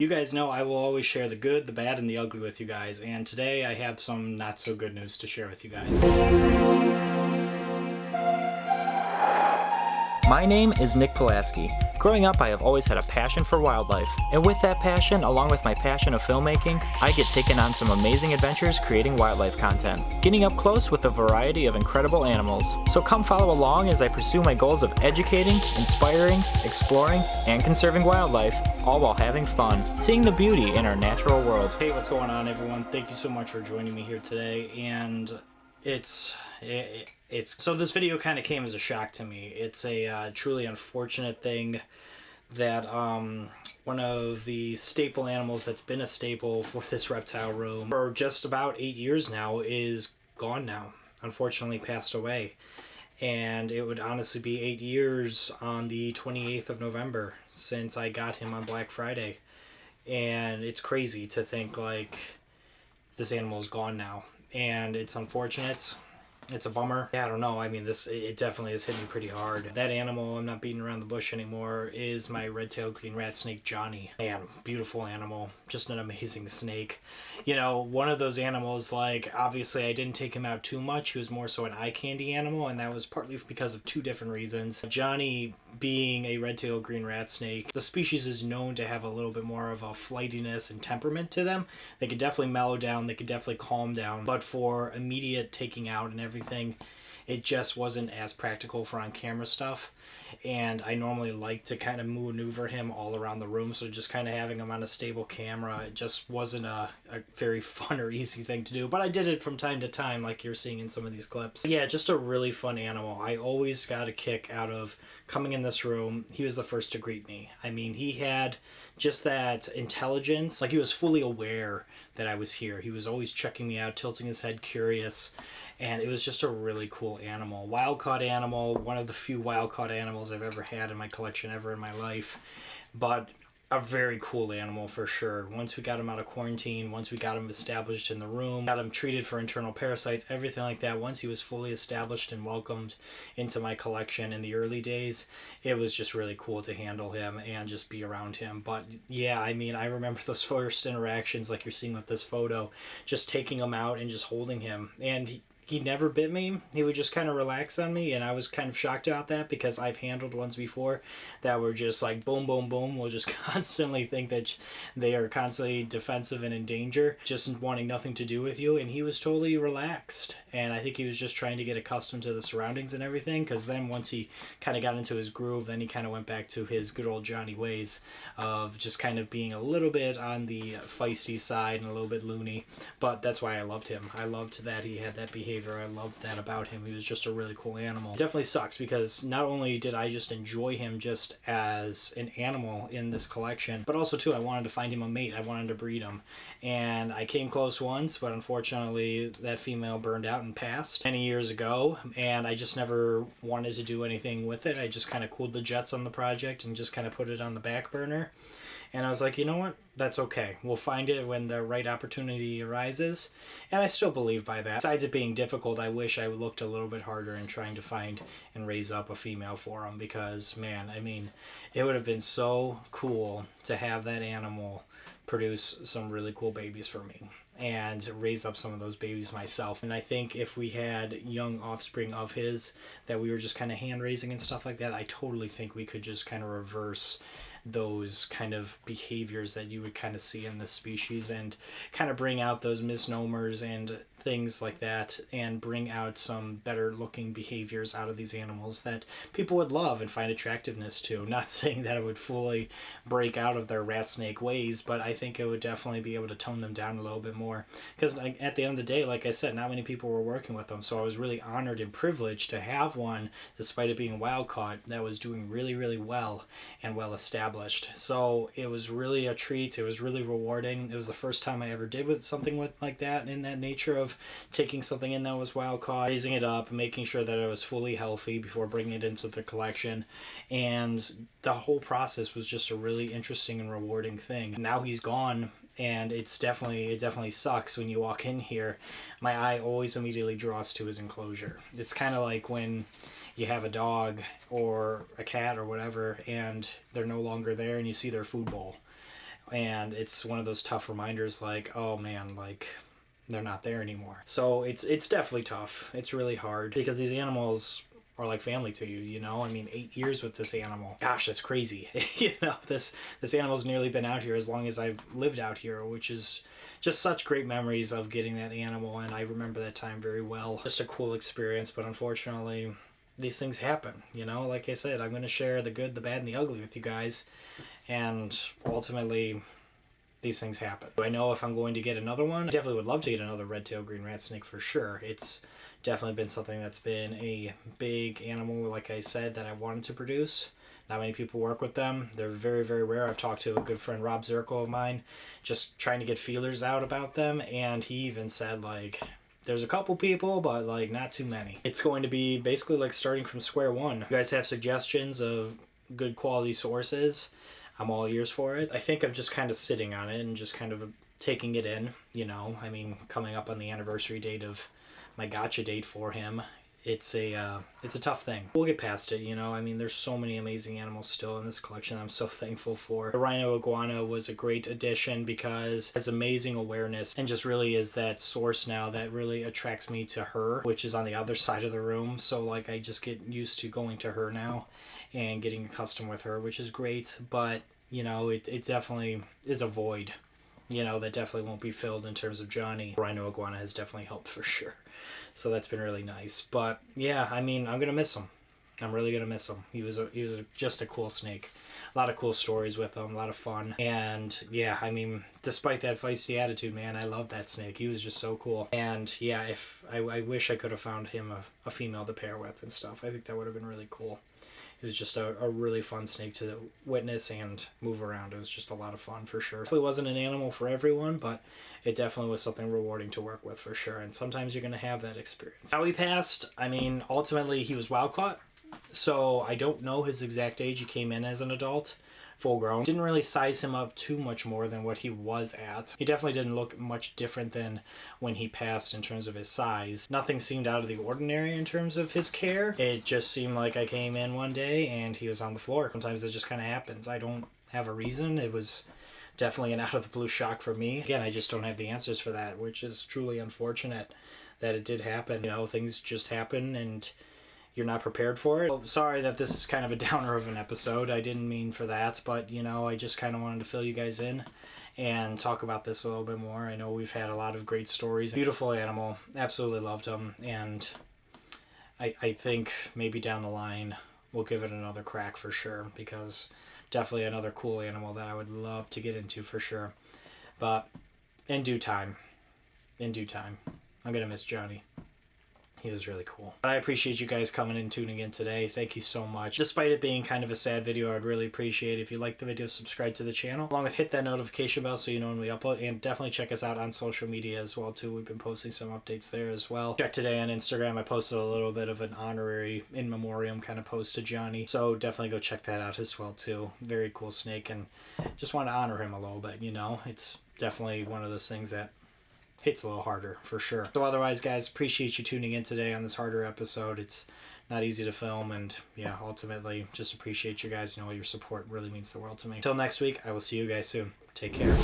You guys know I will always share the good, the bad, and the ugly with you guys, and today I have some not so good news to share with you guys. My name is Nick Pulaski. Growing up, I have always had a passion for wildlife, and with that passion, along with my passion of filmmaking, I get taken on some amazing adventures creating wildlife content, getting up close with a variety of incredible animals. So come follow along as I pursue my goals of educating, inspiring, exploring, and conserving wildlife, all while having fun, seeing the beauty in our natural world. Hey, what's going on, everyone? Thank you so much for joining me here today, and so this video kind of came as a shock to me. It's a truly unfortunate thing that one of the staple animals that's been a staple for this reptile room for just about 8 years now is gone now. Unfortunately passed away. And it would honestly be 8 years on the 28th of November since I got him on Black Friday. And it's crazy to think like this animal is gone now. And it's unfortunate. It's a bummer. Yeah, I don't know. I mean, it definitely has hit me pretty hard. That animal, I'm not beating around the bush anymore, is my red-tailed green rat snake, Johnny. Man, beautiful animal. Just an amazing snake. You know, one of those animals, like, obviously I didn't take him out too much. He was more so an eye candy animal, and that was partly because of two different reasons. Johnny, being a red-tailed green rat snake, the species is known to have a little bit more of a flightiness and temperament to them. They could definitely mellow down. They could definitely calm down. But for immediate taking out and everything, it just wasn't as practical for on-camera stuff. And I normally like to kind of maneuver him all around the room, so just kind of having him on a stable camera, it just wasn't a very fun or easy thing to do. But I did it from time to time, like you're seeing in some of these clips. Yeah, just a really fun animal. I always got a kick out of coming in this room. He was the first to greet me. I mean, he had just that intelligence. Like, he was fully aware that I was here. He was always checking me out, tilting his head, curious. And it was just a really cool animal. Wild-caught animal, one of the few wild-caught animals I've ever had in my collection ever in my life. But a very cool animal for sure. Once we got him out of quarantine, once we got him established in the room, got him treated for internal parasites, everything like that, once he was fully established and welcomed into my collection in the early days, it was just really cool to handle him and just be around him. But yeah, I mean, I remember those first interactions like you're seeing with this photo, just taking him out and just holding him. And he never bit me. He would just kind of relax on me, and I was kind of shocked about that because I've handled ones before that were just like boom, boom, boom. Will just constantly think that they are constantly defensive and in danger, just wanting nothing to do with you. And he was totally relaxed, and I think he was just trying to get accustomed to the surroundings and everything, because then once he kind of got into his groove, then he kind of went back to his good old Johnny ways of just kind of being a little bit on the feisty side and a little bit loony. But that's why I loved him. I loved that he had that behavior. I loved that about him. He was just a really cool animal. It definitely sucks because not only did I just enjoy him just as an animal in this collection, but also too I wanted to find him a mate. I wanted to breed him. And I came close once, but unfortunately that female burned out and passed many years ago, and I just never wanted to do anything with it. I just kind of cooled the jets on the project and just kind of put it on the back burner. And I was like, you know what? That's okay. We'll find it when the right opportunity arises. And I still believe by that. Besides it being difficult, I wish I looked a little bit harder in trying to find and raise up a female for him. Because, man, I mean, it would have been so cool to have that animal produce some really cool babies for me and raise up some of those babies myself. And I think if we had young offspring of his that we were just kind of hand raising and stuff like that, I totally think we could just kind of reverse those kind of behaviors that you would kind of see in this species and kind of bring out those misnomers and things like that, and bring out some better looking behaviors out of these animals that people would love and find attractiveness to. Not saying that it would fully break out of their rat snake ways, but I think it would definitely be able to tone them down a little bit more, because at the end of the day, like I said, not many people were working with them, so I was really honored and privileged to have one, despite it being wild caught, that was doing really, really well and well established. So it was really a treat. It was really rewarding. It was the first time I ever did with something like that, in that nature of taking something in that was wild caught, raising it up, making sure that it was fully healthy before bringing it into the collection. And the whole process was just a really interesting and rewarding thing. Now he's gone, and it definitely sucks when you walk in here. My eye always immediately draws to his enclosure. It's kind of like when you have a dog or a cat or whatever, and they're no longer there, and you see their food bowl. And it's one of those tough reminders, like, oh man, like, they're not there anymore. So it's definitely tough. It's really hard because these animals are like family to you, you know? I mean, 8 years with this animal. Gosh, that's crazy. You know, this animal's nearly been out here as long as I've lived out here, which is just such great memories of getting that animal, and I remember that time very well. Just a cool experience, but unfortunately, these things happen, you know? Like I said, I'm going to share the good, the bad, and the ugly with you guys, and ultimately, these things happen. I know if I'm going to get another one, I definitely would love to get another red-tailed green rat snake for sure. It's definitely been something that's been a big animal, like I said, that I wanted to produce. Not many people work with them. They're very, very rare. I've talked to a good friend, Rob Zirkle of mine, just trying to get feelers out about them, and he even said, like, there's a couple people, but, like, not too many. It's going to be basically like starting from square one. You guys have suggestions of good quality sources? I'm all ears for it. I think I'm just kind of sitting on it and just kind of taking it in, you know. I mean, coming up on the anniversary date of my gotcha date for him, it's a tough thing. We'll get past it, you know. I mean, there's so many amazing animals still in this collection I'm so thankful for. The rhino iguana was a great addition because it has amazing awareness and just really is that source now that really attracts me to her, which is on the other side of the room. So, like, I just get used to going to her now and getting accustomed with her, which is great. But, you know, it definitely is a void, you know, that definitely won't be filled in terms of Johnny. Rhino iguana has definitely helped for sure. So that's been really nice. But yeah, I mean, I'm gonna miss him. I'm really gonna miss him. He was just a cool snake. A lot of cool stories with him, a lot of fun. And yeah, I mean, despite that feisty attitude, man, I love that snake. He was just so cool. And yeah, if I wish I could have found him a female to pair with and stuff. I think that would have been really cool. It was just a really fun snake to witness and move around. It was just a lot of fun for sure. It wasn't an animal for everyone, but it definitely was something rewarding to work with for sure. And sometimes you're going to have that experience. How he passed, I mean, ultimately he was wild caught. So I don't know his exact age. He came in as an adult, full grown. Didn't really size him up too much more than what he was at. He definitely didn't look much different than when he passed in terms of his size. Nothing seemed out of the ordinary in terms of his care. It just seemed like I came in one day and he was on the floor. Sometimes it just kind of happens. I don't have a reason. It was definitely an out of the blue shock for me. Again, I just don't have the answers for that, which is truly unfortunate that it did happen. You know, things just happen and you're not prepared for it. Well, sorry that this is kind of a downer of an episode. I didn't mean for that, but, you know, I just kind of wanted to fill you guys in and talk about this a little bit more. I know we've had a lot of great stories. Beautiful animal. Absolutely loved him. And I think maybe down the line we'll give it another crack for sure, because definitely another cool animal that I would love to get into for sure. But in due time, I'm going to miss Johnny. He was really cool. But I appreciate you guys coming and tuning in today. Thank you so much. Despite it being kind of a sad video, I'd really appreciate it if you like the video, subscribe to the channel, along with hit that notification bell so you know when we upload, and definitely check us out on social media as well too. We've been posting some updates there as well. Check today on Instagram. I posted a little bit of an honorary in memoriam kind of post to Johnny, so definitely go check that out as well too. Very cool snake, and just want to honor him a little bit, you know. It's definitely one of those things that hits a little harder for sure. So otherwise, guys, appreciate you tuning in today on this harder episode. It's not easy to film, and yeah, ultimately just appreciate you guys. You know, your support really means the world to me. Until next week, I will see you guys soon. Take care.